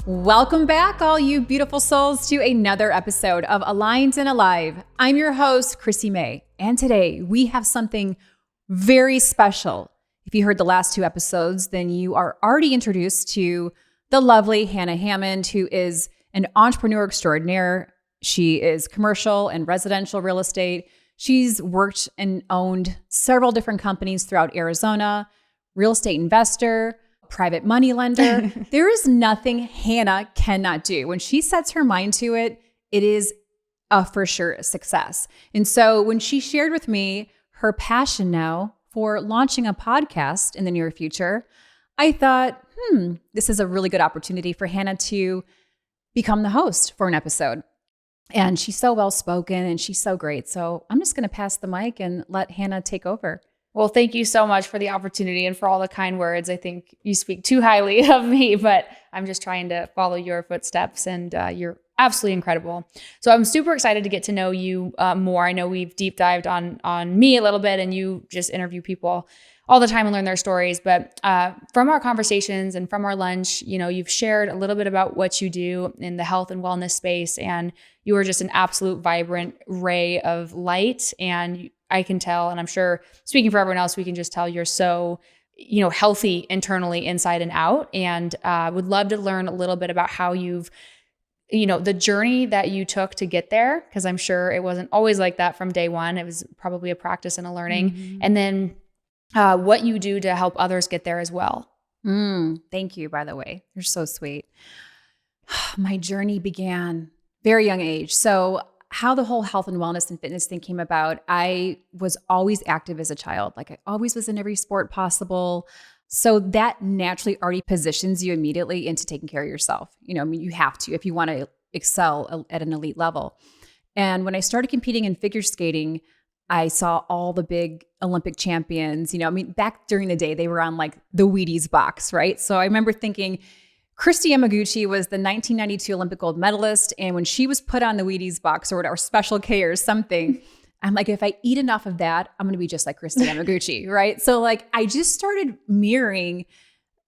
Welcome back, all you beautiful souls, to another episode of Aligned and Alive. I'm your host, Chrissy May, and today we have something very special. If you heard the last two episodes, then you are already introduced to the lovely Hannah Hammond, who is an entrepreneur extraordinaire. She is commercial and residential real estate. She's worked and owned several different companies throughout Arizona, real estate investor, private money lender. There is nothing Hannah cannot do. When she sets her mind to it, it is for sure a success. And so when she shared with me her passion now for launching a podcast in the near future, I thought, this is a really good opportunity for Hannah to become the host for an episode. And she's so well-spoken and she's so great. So I'm just going to pass the mic and let Hannah take over. Well, thank you so much for the opportunity and for all the kind words. I think you speak too highly of me, but I'm just trying to follow your footsteps, and you're absolutely incredible. So I'm super excited to get to know you more. I know we've deep dived on me a little bit, and you just interview people all the time and learn their stories. But from our conversations and from our lunch, you've shared a little bit about what you do in the health and wellness space, and you are just an absolute vibrant ray of light. And I can tell, and I'm sure speaking for everyone else, we can just tell you're so, healthy internally, inside and out. And would love to learn a little bit about how you've, the journey that you took to get there, because I'm sure it wasn't always like that from day one. It was probably a practice and a learning. Mm-hmm. And then what you do to help others get there as well. Thank you, by the way. You're so sweet. My journey began very young age. So how the whole health and wellness and fitness thing came about, I was always active as a child. Like I always was in every sport possible. So that naturally already positions you immediately into taking care of yourself. You have to, if you want to excel at an elite level. And when I started competing in figure skating, I saw all the big Olympic champions, back during the day, they were on like the Wheaties box, right? So I remember thinking, Christy Yamaguchi was the 1992 Olympic gold medalist. And when she was put on the Wheaties box or Special K or something, I'm like, if I eat enough of that, I'm going to be just like Christy Yamaguchi, right? So like, I just started mirroring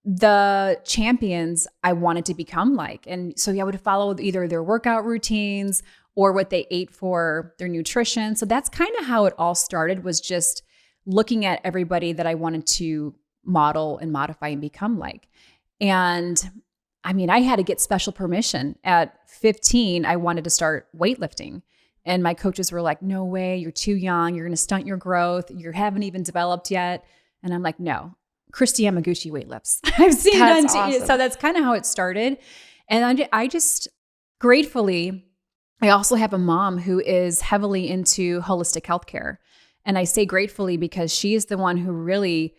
the champions I wanted to become like. And so I would follow either their workout routines or what they ate for their nutrition. So that's kind of how it all started, was just looking at everybody that I wanted to model and modify and become like. And I had to get special permission. At 15, I wanted to start weightlifting. And my coaches were like, no way, you're too young. You're going to stunt your growth. You haven't even developed yet. And I'm like, no, Christy Yamaguchi weightlifts. I've seen it on TV. So that's kind of how it started. And I just gratefully, I also have a mom who is heavily into holistic healthcare. And I say gratefully because she is the one who really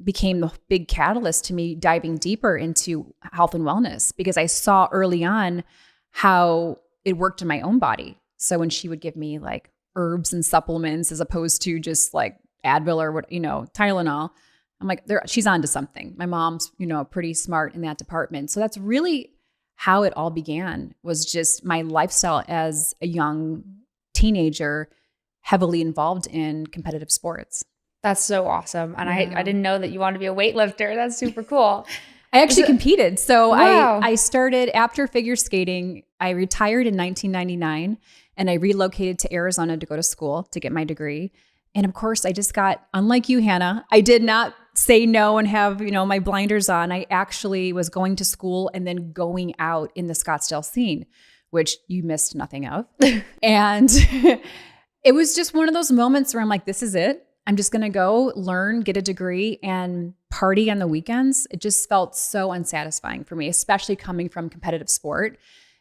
became the big catalyst to me diving deeper into health and wellness, because I saw early on how it worked in my own body. So when she would give me like herbs and supplements as opposed to just like Advil or Tylenol, I'm like, she's onto something. My mom's, pretty smart in that department. So that's really how it all began, was just my lifestyle as a young teenager, heavily involved in competitive sports. That's so awesome. And I didn't know that you wanted to be a weightlifter. That's super cool. I actually competed. So wow. I started after figure skating. I retired in 1999 and I relocated to Arizona to go to school to get my degree. And of course, I just got, unlike you, Hannah, I did not say no and have, my blinders on. I actually was going to school and then going out in the Scottsdale scene, which you missed nothing of. And it was just one of those moments where I'm like, this is it. I'm just going to go learn, get a degree, and party on the weekends. It just felt so unsatisfying for me, especially coming from competitive sport.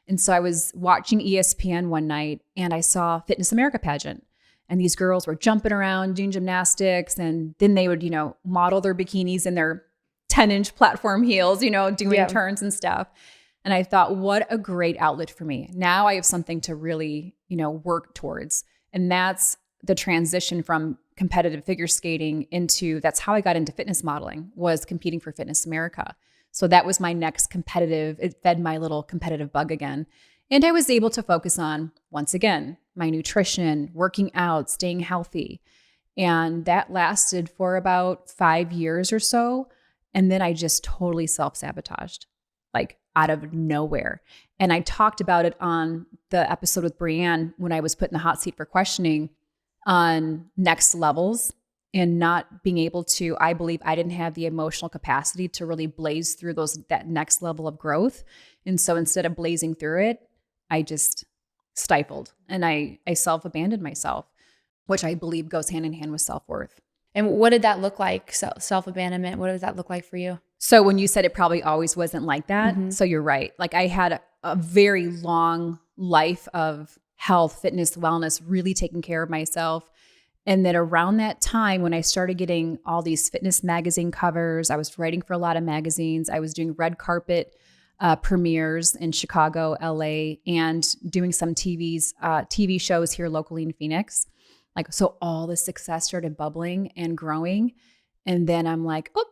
And so I was watching ESPN one night and I saw Fitness America pageant. And these girls were jumping around, doing gymnastics. And then they would, model their bikinis in their 10-inch platform heels, doing turns and stuff. And I thought, what a great outlet for me. Now I have something to really, work towards. And that's the transition from competitive figure skating into, that's how I got into fitness modeling, was competing for Fitness America. So that was my next competitive, it fed my little competitive bug again. And I was able to focus on, once again, my nutrition, working out, staying healthy. And that lasted for about 5 years or so. And then I just totally self-sabotaged. Like out of nowhere. And I talked about it on the episode with Brianne when I was put in the hot seat for questioning on next levels and not being able to, I believe I didn't have the emotional capacity to really blaze through that next level of growth. And so instead of blazing through it, I just stifled and I self-abandoned myself, which I believe goes hand in hand with self-worth. And what did that look like? Self-abandonment, what does that look like for you? So when you said it probably always wasn't like that, so you're right. Like I had a very long life of health, fitness, wellness, really taking care of myself. And then around that time when I started getting all these fitness magazine covers, I was writing for a lot of magazines. I was doing red carpet premieres in Chicago, LA, and doing some TV shows here locally in Phoenix. Like, so all the success started bubbling and growing. And then I'm like, oh,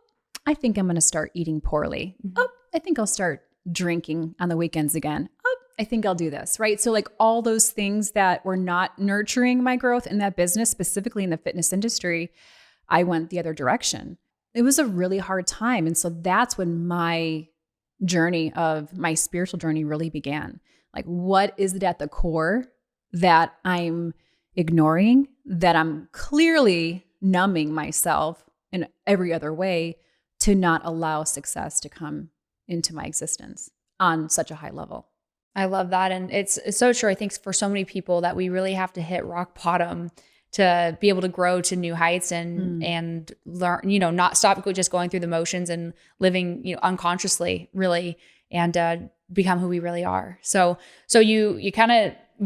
I think I'm going to start eating poorly. Oh, I think I'll start drinking on the weekends again. Oh, I think I'll do this, right? So like all those things that were not nurturing my growth in that business, specifically in the fitness industry, I went the other direction. It was a really hard time. And so that's when my spiritual journey really began. Like, what is it at the core that I'm ignoring, that I'm clearly numbing myself in every other way to not allow success to come into my existence on such a high level? I love that. And it's so true. I think for so many people that we really have to hit rock bottom to be able to grow to new heights and learn, not stop just going through the motions and living, unconsciously really, and become who we really are. So you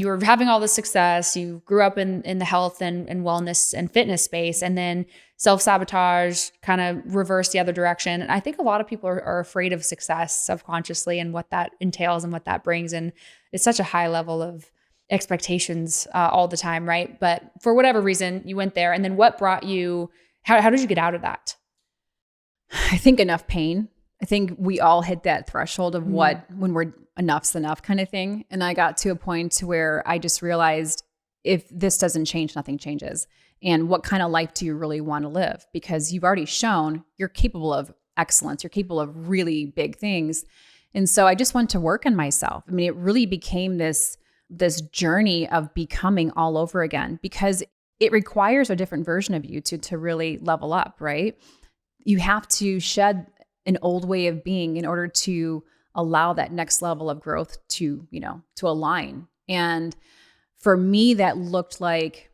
were having all this success, you grew up in the health and wellness and fitness space, and then self-sabotage kind of reversed the other direction. And I think a lot of people are afraid of success subconsciously and what that entails and what that brings. And it's such a high level of expectations all the time, right? But for whatever reason, you went there. And then what brought you, how did you get out of that? I think enough pain. I think we all hit that threshold of when we're enough's enough kind of thing. And I got to a point to where I just realized if this doesn't change, nothing changes. And what kind of life do you really want to live? Because you've already shown you're capable of excellence. You're capable of really big things. And so I just went to work on myself. I mean, it really became this journey of becoming all over again, because it requires a different version of you to really level up, right? You have to shed an old way of being in order to allow that next level of growth to align. And for me, that looked like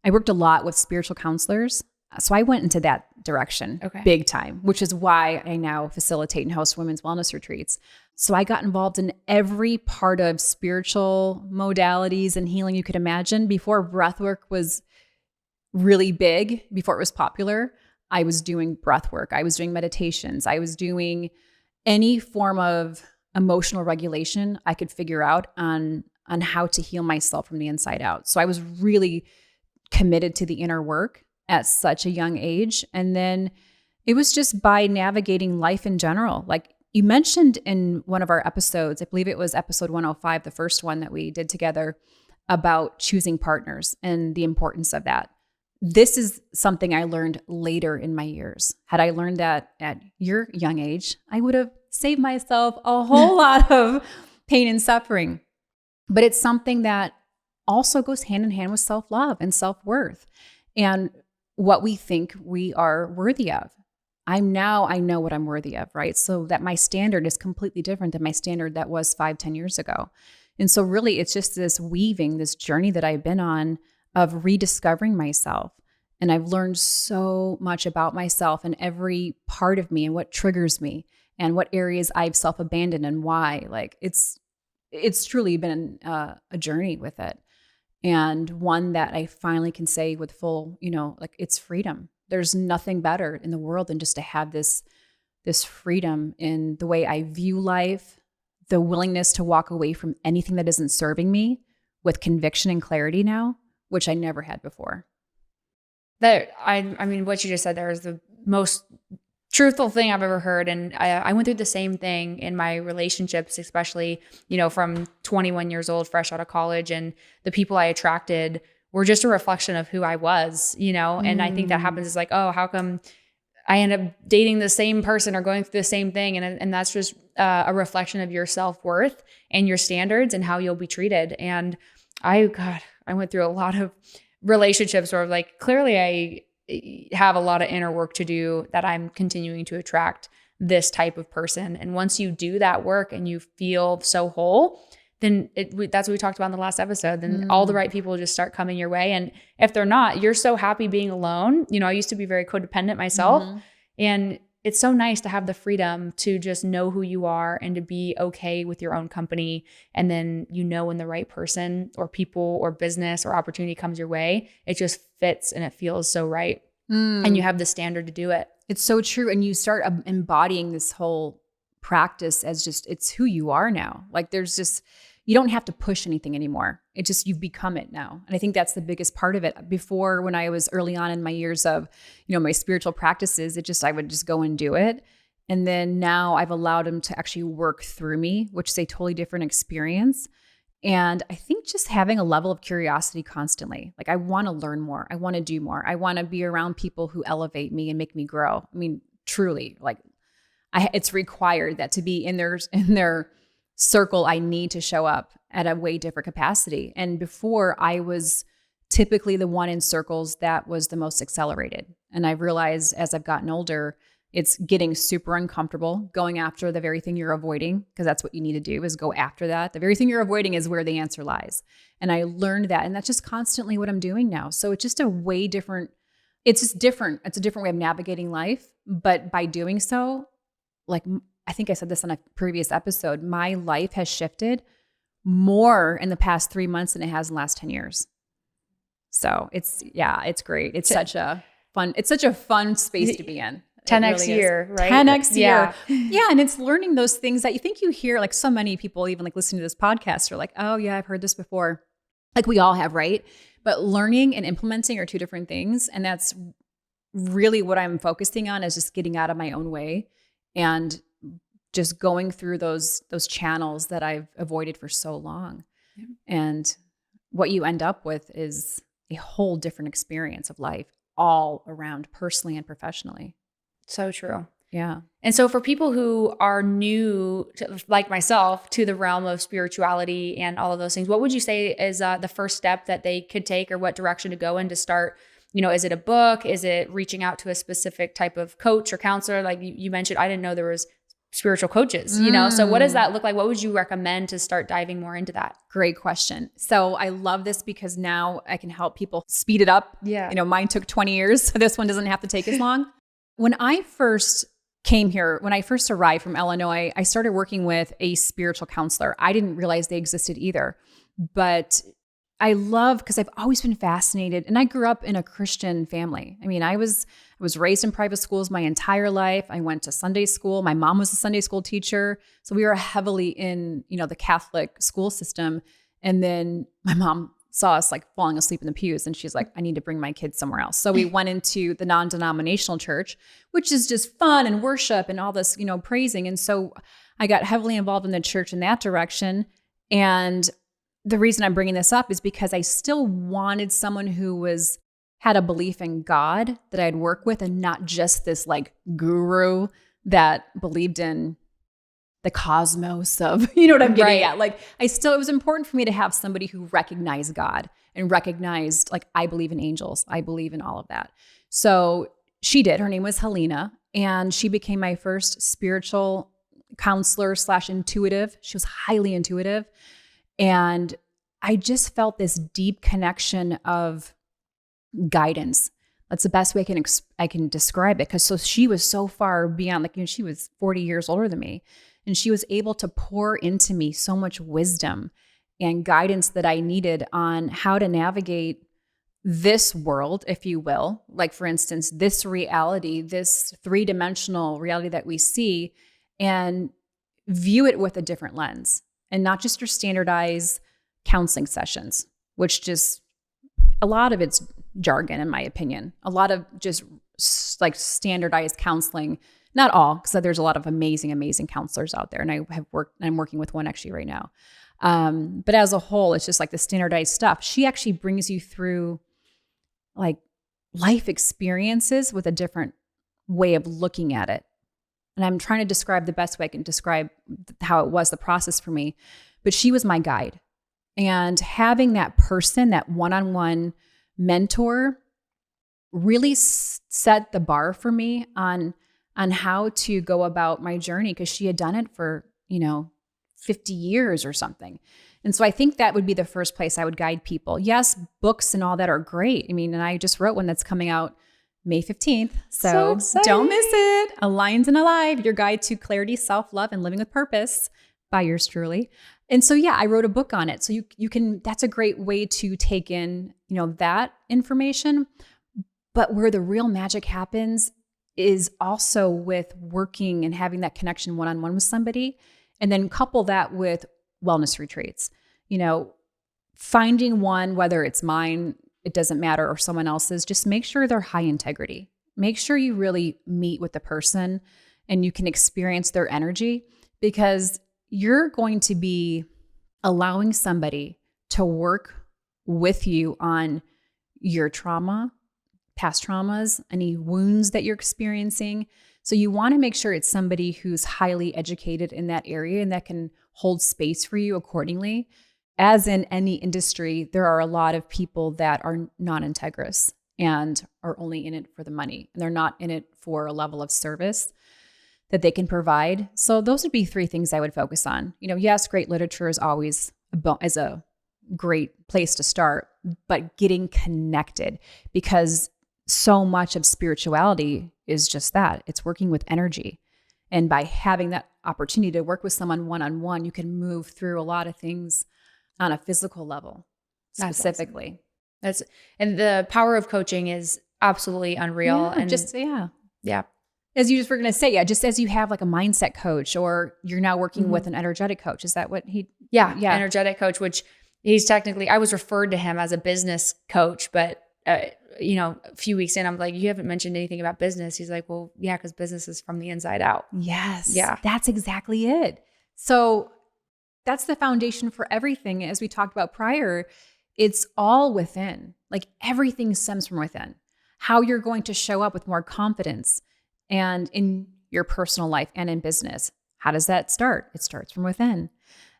I worked a lot with spiritual counselors. So I went into that direction big time, which is why I now facilitate and host women's wellness retreats. So I got involved in every part of spiritual modalities and healing you could imagine. Before breathwork was really big, before it was popular, I was doing breathwork. I was doing meditations. I was doing any form of emotional regulation I could figure out on how to heal myself from the inside out. So I was really committed to the inner work at such a young age. And then it was just by navigating life in general. Like you mentioned in one of our episodes, I believe it was episode 105, the first one that we did together, about choosing partners and the importance of that. This is something I learned later in my years. Had I learned that at your young age, I would have saved myself a whole lot of pain and suffering. But it's something that also goes hand in hand with self-love and self-worth and what we think we are worthy of. I know what I'm worthy of, right? So that my standard is completely different than my standard that was 5-10 years ago. And so really it's just this journey that I've been on of rediscovering myself. And I've learned so much about myself and every part of me and what triggers me and what areas I've self-abandoned and why. Like it's truly been a journey with it. And one that I finally can say with full, it's freedom. There's nothing better in the world than just to have this freedom in the way I view life, the willingness to walk away from anything that isn't serving me with conviction and clarity now, which I never had before. I mean, what you just said there is the most truthful thing I've ever heard. And I went through the same thing in my relationships, especially, from 21 years old, fresh out of college. And the people I attracted were just a reflection of who I was, and I think that happens is like, oh, how come I end up dating the same person or going through the same thing? And that's just a reflection of your self-worth and your standards and how you'll be treated. And I went through a lot of relationships where like, clearly I have a lot of inner work to do, that I'm continuing to attract this type of person. And once you do that work and you feel so whole, then that's what we talked about in the last episode. Then all the right people just start coming your way. And if they're not, you're so happy being alone. I used to be very codependent myself. And it's so nice to have the freedom to just know who you are and to be okay with your own company. And then, when the right person or people or business or opportunity comes your way, it just fits and it feels so right. And you have the standard to do it. It's so true. And you start embodying this whole practice as just, it's who you are now. Like you don't have to push anything anymore. It just, you've become it now. And I think that's the biggest part of it. Before, when I was early on in my years of, my spiritual practices, I would just go and do it. And then now I've allowed them to actually work through me, which is a totally different experience. And I think just having a level of curiosity constantly, like I want to learn more. I want to do more. I want to be around people who elevate me and make me grow. I mean, truly, like it's required that to be in their circle, I need to show up at a way different capacity. And before, I was typically the one in circles that was the most accelerated. And I've realized as I've gotten older, it's getting super uncomfortable going after the very thing you're avoiding, because that's what you need to do, is go after that. The very thing you're avoiding is where the answer lies. And I learned that. And that's just constantly what I'm doing now. So it's just it's just different. It's a different way of navigating life. But by doing so, like I think I said this on a previous episode, my life has shifted more in the past 3 months than it has in the last 10 years. So it's great. It's such a fun space to be in. 10x really year, right? 10x year. Yeah. And it's learning those things that you think you hear, like so many people, even like listening to this podcast, are like, oh yeah, I've heard this before. Like we all have, right? But learning and implementing are two different things. And that's really what I'm focusing on, is just getting out of my own way and just going through those channels that I've avoided for so long. Yeah. And what you end up with is a whole different experience of life all around, personally and professionally. So true. Yeah. And so for people who are new, like myself, to the realm of spirituality and all of those things, what would you say is the first step that they could take, or what direction to go in to start? Is it a book? Is it reaching out to a specific type of coach or counselor? Like you mentioned, I didn't know there was spiritual coaches, So what does that look like? What would you recommend to start diving more into that? Great question. So I love this because now I can help people speed it up. Yeah. Mine took 20 years, so this one doesn't have to take as long. When I first came here, when I first arrived from Illinois, I started working with a spiritual counselor. I didn't realize they existed either, but I love, because I've always been fascinated, and I grew up in a Christian family. I mean, I was raised in private schools my entire life. I went to Sunday school. My mom was a Sunday school teacher. So we were heavily in, the Catholic school system. And then my mom saw us like falling asleep in the pews, and she's like, I need to bring my kids somewhere else. So we went into the non-denominational church, which is just fun and worship and all this, praising. And so I got heavily involved in the church in that direction. And the reason I'm bringing this up is because I still wanted someone who had a belief in God that I'd work with, and not just this like guru that believed in the cosmos of, what I'm getting at. Like it was important for me to have somebody who recognized God and recognized, like, I believe in angels. I believe in all of that. So she did. Her name was Helena, and she became my first spiritual counselor / intuitive. She was highly intuitive. And I just felt this deep connection of guidance. That's the best way I can describe it. Because she was so far beyond, like, she was 40 years older than me. And she was able to pour into me so much wisdom and guidance that I needed on how to navigate this world, if you will. Like, for instance, this reality, this 3-dimensional reality that we see, and view it with a different lens, and not just your standardized counseling sessions, which just, a lot of it's jargon, in my opinion. A lot of just like standardized counseling. Not all, because there's a lot of amazing, amazing counselors out there. And I'm working with one actually right now. But as a whole, it's just like the standardized stuff. She actually brings you through like life experiences with a different way of looking at it. and I'm trying to describe the best way I can describe how it was, the process for me, but she was my guide. And having that person, that one-on-one mentor, really set the bar for me on how to go about my journey, because she had done it for, 50 years or something. And so I think that would be the first place I would guide people. Yes, books and all that are great. I mean, and I just wrote one that's coming out May 15th. So don't miss it. Aligned and Alive, your guide to clarity, self-love, and living with purpose, by yours truly. And so, yeah, I wrote a book on it. So you can, that's a great way to take in, that information. But where the real magic happens is also with working and having that connection one-on-one with somebody, and then couple that with wellness retreats. Finding one, whether it's mine, it doesn't matter, or someone else's, just make sure they're high integrity. Make sure you really meet with the person and you can experience their energy, because you're going to be allowing somebody to work with you on your trauma, past traumas, any wounds that you're experiencing. So you want to make sure it's somebody who's highly educated in that area and that can hold space for you accordingly. As in any industry, there are a lot of people that are non-integrous and are only in it for the money, and they're not in it for a level of service that they can provide. So those would be 3 things I would focus on. Yes, great literature is always a great place to start, but getting connected, because so much of spirituality is just that. It's working with energy. And by having that opportunity to work with someone one-on-one, you can move through a lot of things on a physical level, specifically. That's awesome. And the power of coaching is absolutely unreal. Yeah. As you just were going to say, just as you have like a mindset coach, or you're now working with an energetic coach. Is that what he? Yeah. Energetic coach, which he's technically, I was referred to him as a business coach, but a few weeks in, I'm like, you haven't mentioned anything about business. He's like, well, yeah, because business is from the inside out. Yes. Yeah. That's exactly it. So that's the foundation for everything. As we talked about prior, it's all within. Like everything stems from within. How you're going to show up with more confidence, and in your personal life and in business. How does that start? It starts from within.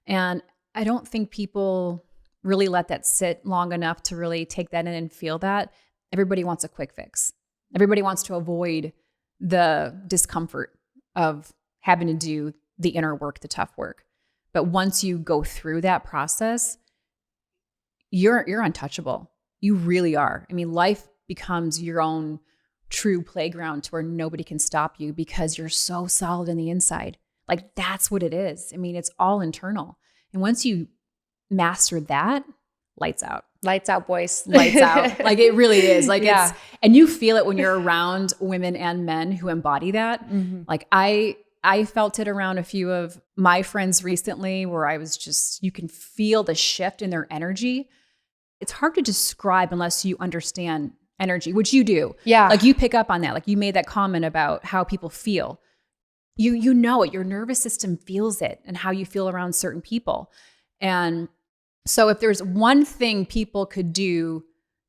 And I don't think people really let that sit long enough to really take that in and feel that. Everybody wants a quick fix. Everybody wants to avoid the discomfort of having to do the inner work, the tough work. But once you go through that process, you're untouchable. You really are. I mean, life becomes your own true playground to where nobody can stop you, because you're so solid in the inside. Like that's what it is. I mean, it's all internal. And once you master that, lights out. Lights out, boys. Lights out. Like it really is. Like it's, and you feel it when you're around women and men who embody that. Mm-hmm. Like I felt it around a few of my friends recently, where I was just, you can feel the shift in their energy. It's hard to describe unless you understand energy, which you do. Yeah. Like you pick up on that. Like you made that comment about how people feel. You know it. Your nervous system feels it, and how you feel around certain people. And so if there's one thing people could do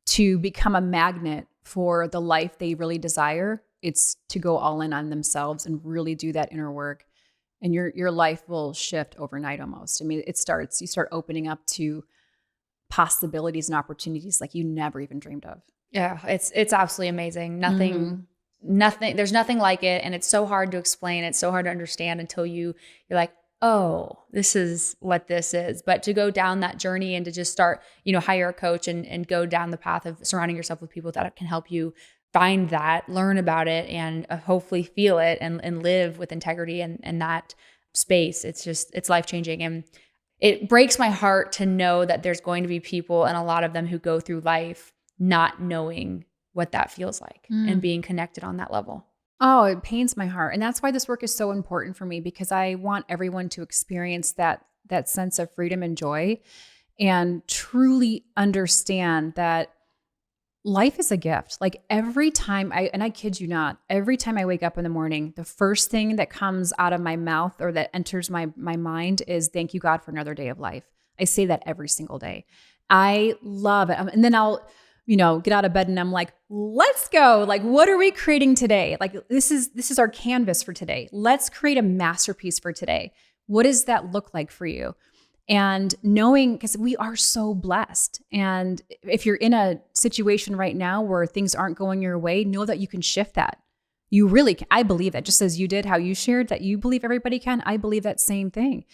to become a magnet for the life they really desire, it's to go all in on themselves and really do that inner work. And your life will shift overnight almost. I mean, you start opening up to possibilities and opportunities like you never even dreamed of. Yeah, it's absolutely amazing. Nothing, there's nothing like it. And it's so hard to explain. It's so hard to understand until you're like, oh, this is what this is. But to go down that journey and to just start, hire a coach and go down the path of surrounding yourself with people that can help you find that, learn about it, and hopefully feel it and live with integrity and that space. It's life-changing. And it breaks my heart to know that there's going to be people, and a lot of them, who go through life not knowing what that feels like and being connected on that level. Oh, it pains my heart. And that's why this work is so important for me, because I want everyone to experience that sense of freedom and joy, and truly understand that life is a gift. Like every time I kid you not, every time I wake up in the morning, the first thing that comes out of my mouth or that enters my mind is thank you, God, for another day of life. I say that every single day. I love it. And then I'll get out of bed and I'm like, let's go. Like, what are we creating today? Like, this is our canvas for today. Let's create a masterpiece for today. What does that look like for you? And knowing, because we are so blessed. And if you're in a situation right now where things aren't going your way, know that you can shift that. You really can. I believe that, just as you did, how you shared that you believe everybody can. I believe that same thing.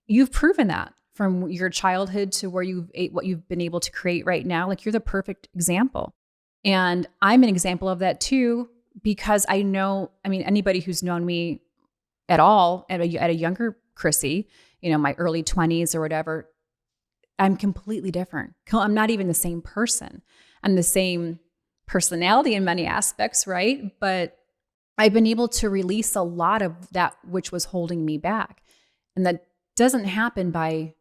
You've proven that from your childhood to what you've been able to create right now. Like, you're the perfect example. And I'm an example of that too, because I know, anybody who's known me at all at a younger Chrissy, my early 20s or whatever, I'm completely different. I'm not even the same person. I'm the same personality in many aspects, right? But I've been able to release a lot of that which was holding me back. And that doesn't happen by,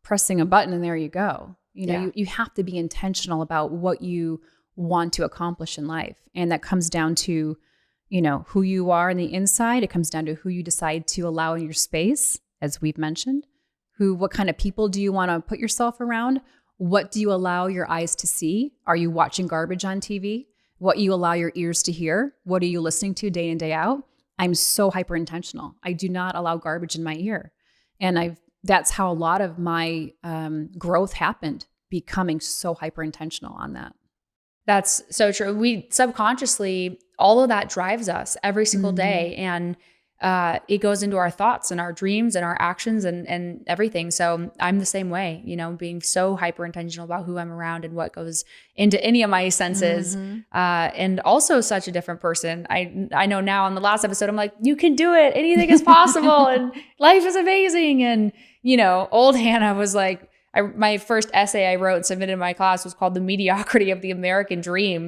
pressing a button and there you go. You have to be intentional about what you want to accomplish in life. And that comes down to, who you are on the inside. It comes down to who you decide to allow in your space, as we've mentioned. What kind of people do you want to put yourself around? What do you allow your eyes to see? Are you watching garbage on TV? What you allow your ears to hear? What are you listening to day in, day out? I'm so hyper intentional. I do not allow garbage in my ear. And that's how a lot of my growth happened, becoming so hyper intentional on that. That's so true. We subconsciously, all of that drives us every single day. And it goes into our thoughts and our dreams and our actions and everything. So I'm the same way, being so hyper intentional about who I'm around and what goes into any of my senses. And also such a different person. I know now on the last episode, I'm like, you can do it. Anything is possible and life is amazing. And, old Hannah was like, my first essay I wrote and submitted in my class was called The Mediocrity of the American Dream.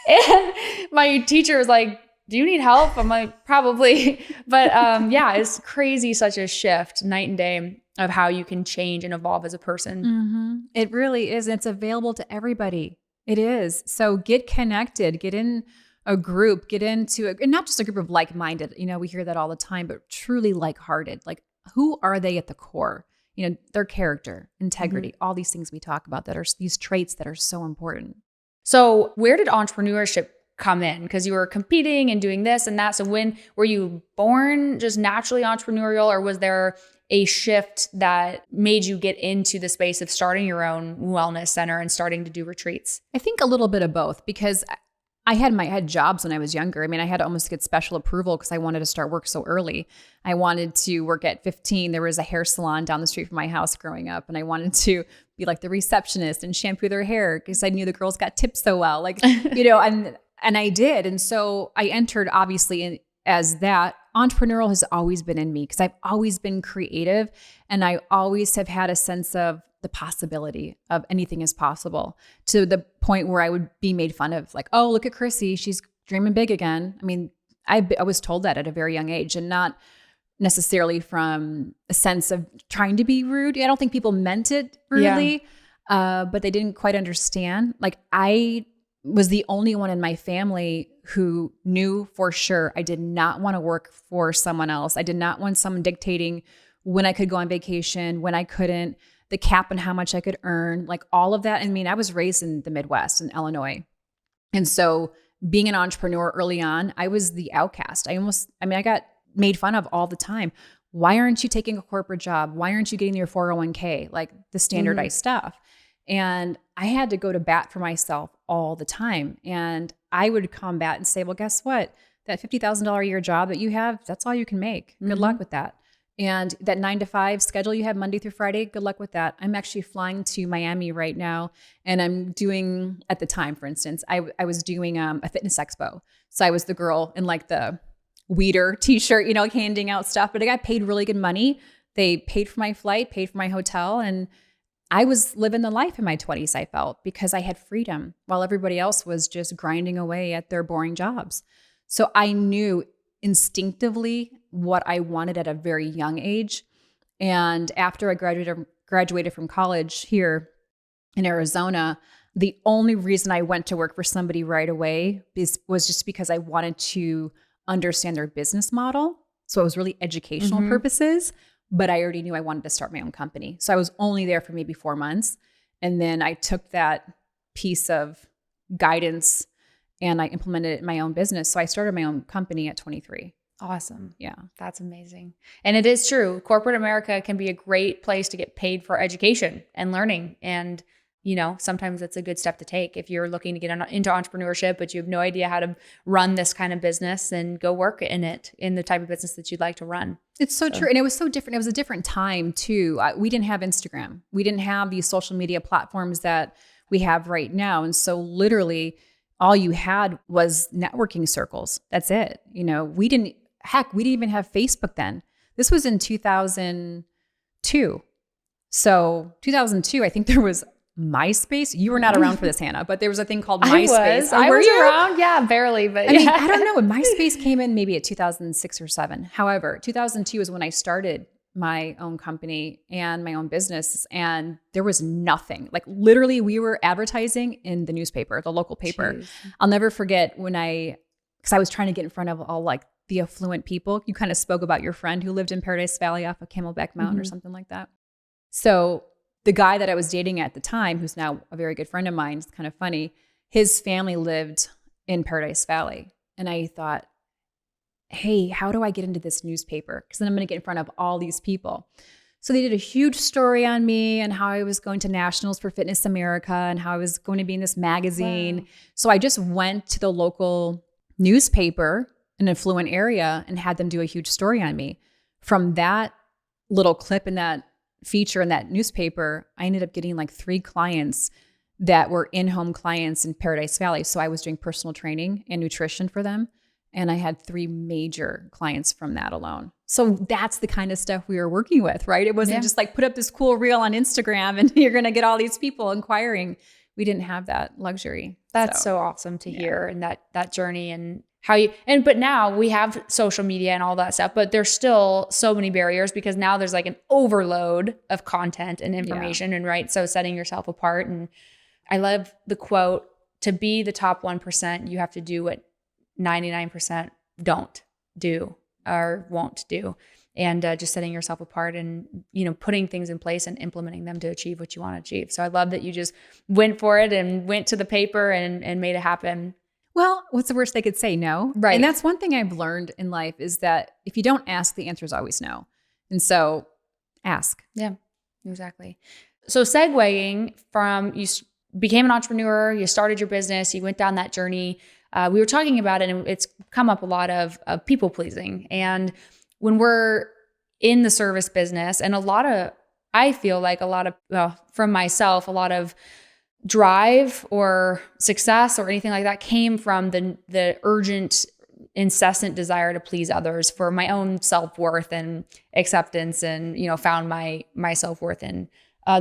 And my teacher was like, do you need help? I'm like, probably. But it's crazy, such a shift night and day of how you can change and evolve as a person. It really is. And it's available to everybody. It is. So get connected, get in a group, and not just a group of like-minded, we hear that all the time, but truly like-hearted. Like, who are they at the core? Their character, integrity, all these things we talk about that are these traits that are so important. So where did entrepreneurship come in? Because you were competing and doing this and that. So when were you born just naturally entrepreneurial, or was there a shift that made you get into the space of starting your own wellness center and starting to do retreats? I think a little bit of both, because I had jobs when I was younger. I had to almost get special approval because I wanted to start work so early. I wanted to work at 15. There was a hair salon down the street from my house growing up, and I wanted to be like the receptionist and shampoo their hair because I knew the girls got tips so well. Like, and I did. And so I entered obviously as that. Entrepreneurial has always been in me because I've always been creative, and I always have had a sense of the possibility of anything is possible, to the point where I would be made fun of, like, oh, look at Chrissy, she's dreaming big again. I was told that at a very young age, and not necessarily from a sense of trying to be rude. I don't think people meant it rudely, but they didn't quite understand. Like, I was the only one in my family who knew for sure I did not want to work for someone else. I did not want someone dictating when I could go on vacation, when I couldn't, the cap on how much I could earn, like all of that. I was raised in the Midwest in Illinois. And so being an entrepreneur early on, I was the outcast. I got made fun of all the time. Why aren't you taking a corporate job? Why aren't you getting your 401k? Like the standardized stuff. And I had to go to bat for myself all the time. And I would combat and say, well, guess what? That $50,000 a year job that you have, that's all you can make. Good luck with that. And that 9 to 5 schedule you have Monday through Friday, good luck with that. I'm actually flying to Miami right now. And I'm doing, at the time, for instance, I was doing a fitness expo. So I was the girl in like the Weeder t-shirt, handing out stuff, but I got paid really good money. They paid for my flight, paid for my hotel. And I was living the life in my 20s, I felt, because I had freedom while everybody else was just grinding away at their boring jobs. So I knew instinctively what I wanted at a very young age. And after I graduated from college here in Arizona, the only reason I went to work for somebody right away was just because I wanted to understand their business model. So it was really educational purposes, but I already knew I wanted to start my own company. So I was only there for maybe 4 months. And then I took that piece of guidance and I implemented it in my own business. So I started my own company at 23. Awesome. Yeah. That's amazing. And it is true. Corporate America can be a great place to get paid for education and learning. And, sometimes it's a good step to take if you're looking to get into entrepreneurship, but you have no idea how to run this kind of business, and go work in the type of business that you'd like to run. It's so true. And it was so different. It was a different time too. We didn't have Instagram. We didn't have these social media platforms that we have right now. And so literally all you had was networking circles. That's it. We didn't even have Facebook then. This was in 2002. So 2002, I think there was MySpace. You were not around for this, Hannah, but there was a thing called MySpace. I was around. Yeah, barely. But I don't know. MySpace came in maybe at 2006 or 7. However, 2002 is when I started my own company and my own business. And there was nothing. Like literally we were advertising in the newspaper, the local paper. Jeez. I'll never forget because I was trying to get in front of all like the affluent people. You kind of spoke about your friend who lived in Paradise Valley off of Camelback Mountain or something like that. So the guy that I was dating at the time, who's now a very good friend of mine, it's kind of funny, his family lived in Paradise Valley. And I thought, hey, how do I get into this newspaper? Because then I'm going to get in front of all these people. So they did a huge story on me and how I was going to nationals for Fitness America and how I was going to be in this magazine. Wow. So I just went to the local newspaper in an affluent area and had them do a huge story on me. From that little clip in that feature in that newspaper, I ended up getting like 3 clients that were in-home clients in Paradise Valley. So I was doing personal training and nutrition for them. And I had 3 major clients from that alone. So that's the kind of stuff we were working with, right? It wasn't just like put up this cool reel on Instagram and you're going to get all these people inquiring. We didn't have that luxury. That's so awesome to hear, and that journey and how but now we have social media and all that stuff, but there's still so many barriers because now there's like an overload of content and information and right. So setting yourself apart. And I love the quote, to be the top 1%, you have to do what 99% don't do or won't do. And just setting yourself apart and, putting things in place and implementing them to achieve what you want to achieve. So I love that you just went for it and went to the paper and made it happen. Well, what's the worst they could say? No. Right. And that's one thing I've learned in life is that if you don't ask, the answer is always no. And so ask. Yeah, exactly. So segueing from you became an entrepreneur, you started your business, you went down that journey. We were talking about it and it's come up a lot of people pleasing. And when we're in the service business and I feel like from myself, a lot of drive or success or anything like that came from the urgent, incessant desire to please others for my own self-worth and acceptance, and found my self-worth in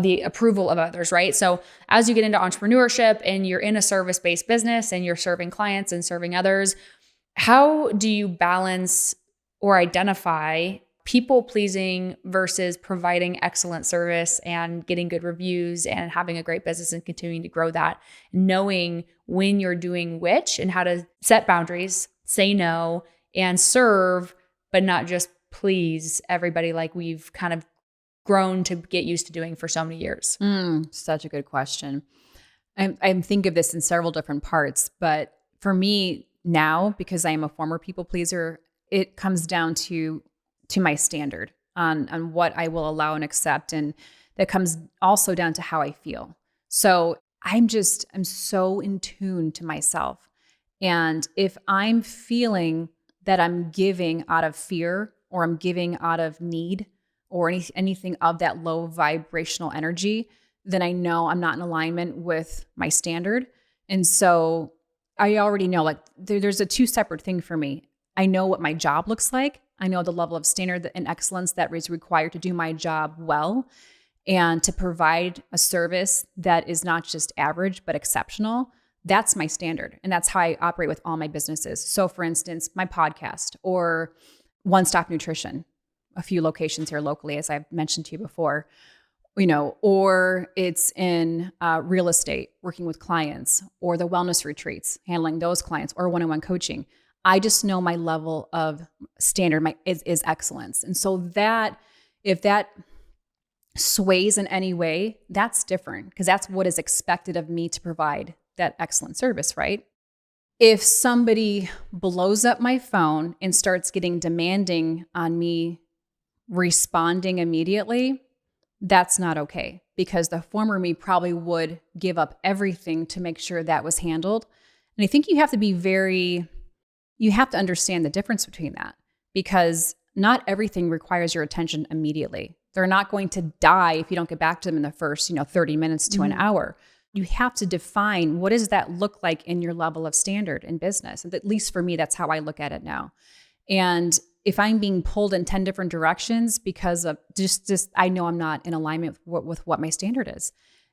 the approval of others, right? So as you get into entrepreneurship and you're in a service-based business and you're serving clients and serving others, how do you balance or identify people pleasing versus providing excellent service and getting good reviews and having a great business and continuing to grow that, knowing when you're doing which and how to set boundaries, say no, and serve, but not just please everybody like we've kind of grown to get used to doing for so many years? Such a good question. I think of this in several different parts, but for me now, because I am a former people pleaser, it comes down to my standard on what I will allow and accept. And that comes also down to how I feel. So I'm so in tune to myself. And if I'm feeling that I'm giving out of fear or I'm giving out of need or anything of that low vibrational energy, then I know I'm not in alignment with my standard. And so I already know there's a 2 separate thing for me. I know what my job looks like. I know the level of standard and excellence that is required to do my job well and to provide a service that is not just average, but exceptional. That's my standard. And that's how I operate with all my businesses. So for instance, my podcast or One Stop Nutrition, a few locations here locally, as I've mentioned to you before, or it's in real estate, working with clients, or the wellness retreats, handling those clients, or one-on-one coaching. I just know my level of standard is excellence. And so that if that sways in any way, that's different because that's what is expected of me to provide that excellent service, right? If somebody blows up my phone and starts getting demanding on me responding immediately, that's not okay because the former me probably would give up everything to make sure that was handled. And I think you have to understand the difference between that because not everything requires your attention immediately. They're not going to die if you don't get back to them in the first, 30 minutes to an hour. You have to define what does that look like in your level of standard in business. And at least for me, that's how I look at it now. And if I'm being pulled in 10 different directions because of just I know I'm not in alignment with what my standard is.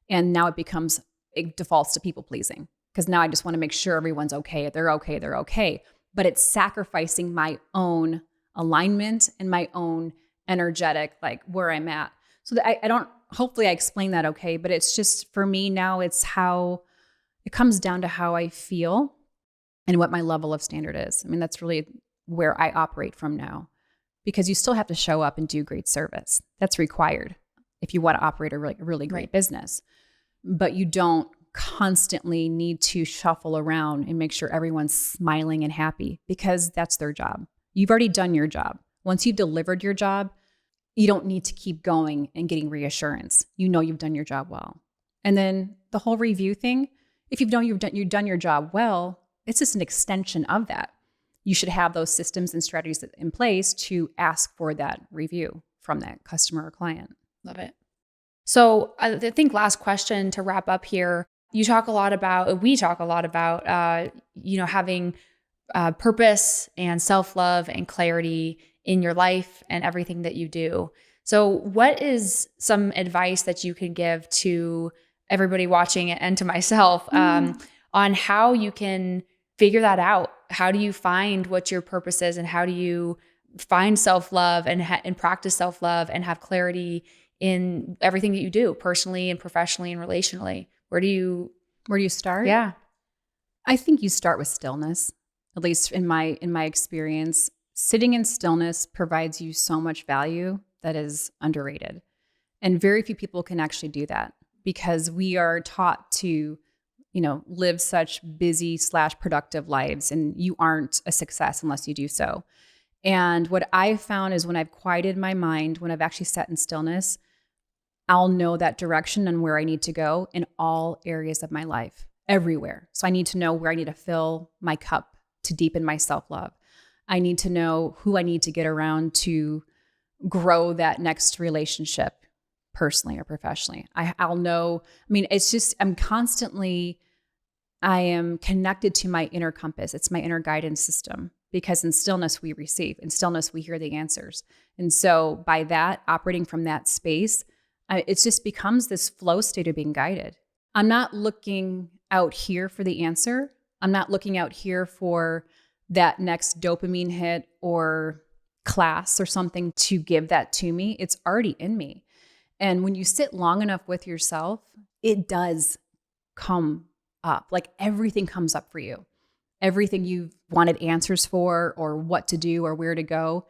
And now it defaults to people pleasing because now I just want to make sure everyone's okay. They're okay. But it's sacrificing my own alignment and my own energetic, like where I'm at. So that hopefully I explained that okay, but it's just for me now, it comes down to how I feel and what my level of standard is. I mean, that's really where I operate from now because you still have to show up and do great service. That's required if you want to operate a really, really great business, but you don't constantly need to shuffle around and make sure everyone's smiling and happy because that's their job. You've already done your job. Once you've delivered your job, you don't need to keep going and getting reassurance. You know you've done your job well. And then the whole review thing, if you've done your job well, it's just an extension of that. You should have those systems and strategies in place to ask for that review from that customer or client. Love it. So I think last question to wrap up here, we talk a lot about, having purpose and self-love and clarity in your life and everything that you do. So what is some advice that you can give to everybody watching and to myself on how you can figure that out? How do you find what your purpose is and how do you find self-love and practice self-love and have clarity in everything that you do personally and professionally and relationally? Where do you start? Yeah. I think you start with stillness, at least in my experience. Sitting in stillness provides you so much value that is underrated. And very few people can actually do that because we are taught to, live such busy / productive lives, and you aren't a success unless you do so. And what I've found is when I've quieted my mind, when I've actually sat in stillness, I'll know that direction and where I need to go in all areas of my life, everywhere. So I need to know where I need to fill my cup to deepen my self-love. I need to know who I need to get around to grow that next relationship personally or professionally. I'll know, it's just, I am connected to my inner compass. It's my inner guidance system because in stillness we receive, in stillness we hear the answers. And so by that, operating from that space, it just becomes this flow state of being guided. I'm not looking out here for the answer. I'm not looking out here for that next dopamine hit or class or something to give that to me. It's already in me. And when you sit long enough with yourself, it does come up. Like everything comes up for you. Everything you've wanted answers for or what to do or where to go,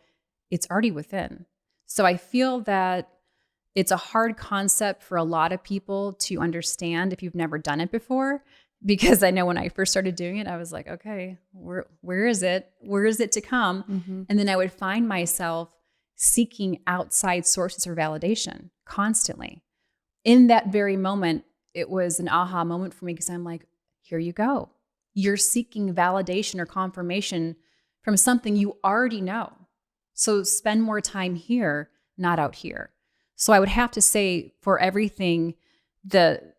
it's already within. So I feel that it's a hard concept for a lot of people to understand if you've never done it before. Because I know when I first started doing it, I was like, okay, where is it? Where is it to come? Mm-hmm. And then I would find myself seeking outside sources for validation constantly. In that very moment, it was an aha moment for me because I'm like, here you go. You're seeking validation or confirmation from something you already know. So spend more time here, not out here. So I would have to say for everything, the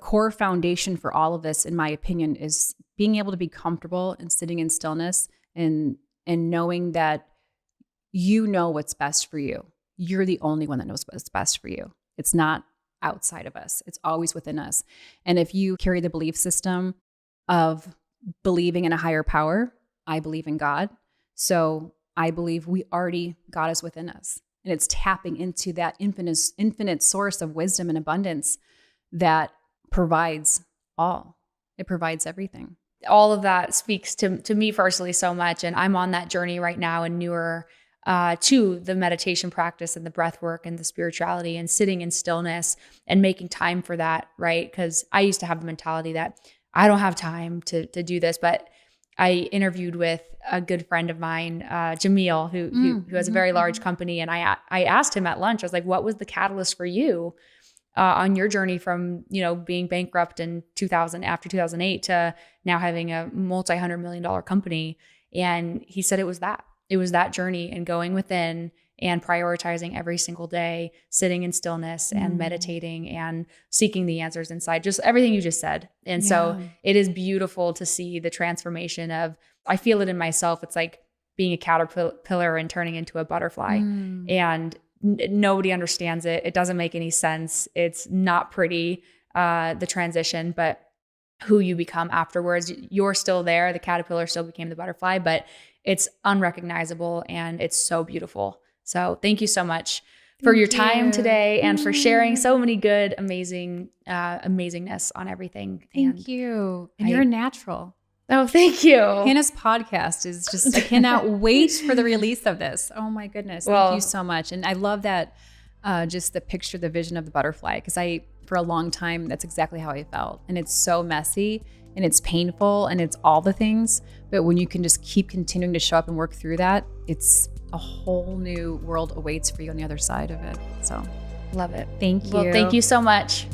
core foundation for all of this, in my opinion, is being able to be comfortable and sitting in stillness and knowing that you know what's best for you. You're the only one that knows what's best for you. It's not outside of us. It's always within us. And if you carry the belief system of believing in a higher power, I believe in God. So I believe God is within us. And it's tapping into that infinite source of wisdom and abundance that provides all. It provides everything. All of that speaks to me personally so much. And I'm on that journey right now and newer to the meditation practice and the breath work and the spirituality and sitting in stillness and making time for that, right? Because I used to have the mentality that I don't have time to do this, but I interviewed with a good friend of mine, Jamil, who has a very large company. And I asked him at lunch, I was like, what was the catalyst for you on your journey from, being bankrupt in after 2008 to now having a multi-$100 million company? And he said it was that journey and going within and prioritizing every single day, sitting in stillness and meditating and seeking the answers inside, just everything you just said. And so it is beautiful to see the transformation I feel it in myself. It's like being a caterpillar and turning into a butterfly, and nobody understands it. It doesn't make any sense. It's not pretty, the transition, but who you become afterwards, you're still there. The caterpillar still became the butterfly, but it's unrecognizable and it's so beautiful. So thank you so much for your time today and for sharing so many good, amazingness on everything. Thank you. And you're a natural. Oh, thank you. Hannah's podcast is just, I cannot wait for the release of this. Oh my goodness. Thank you so much. And I love that, just the picture, the vision of the butterfly, because for a long time, that's exactly how I felt. And it's so messy and it's painful and it's all the things. But when you can just keep continuing to show up and work through that, it's a whole new world awaits for you on the other side of it. So love it. Thank you. Well, thank you so much.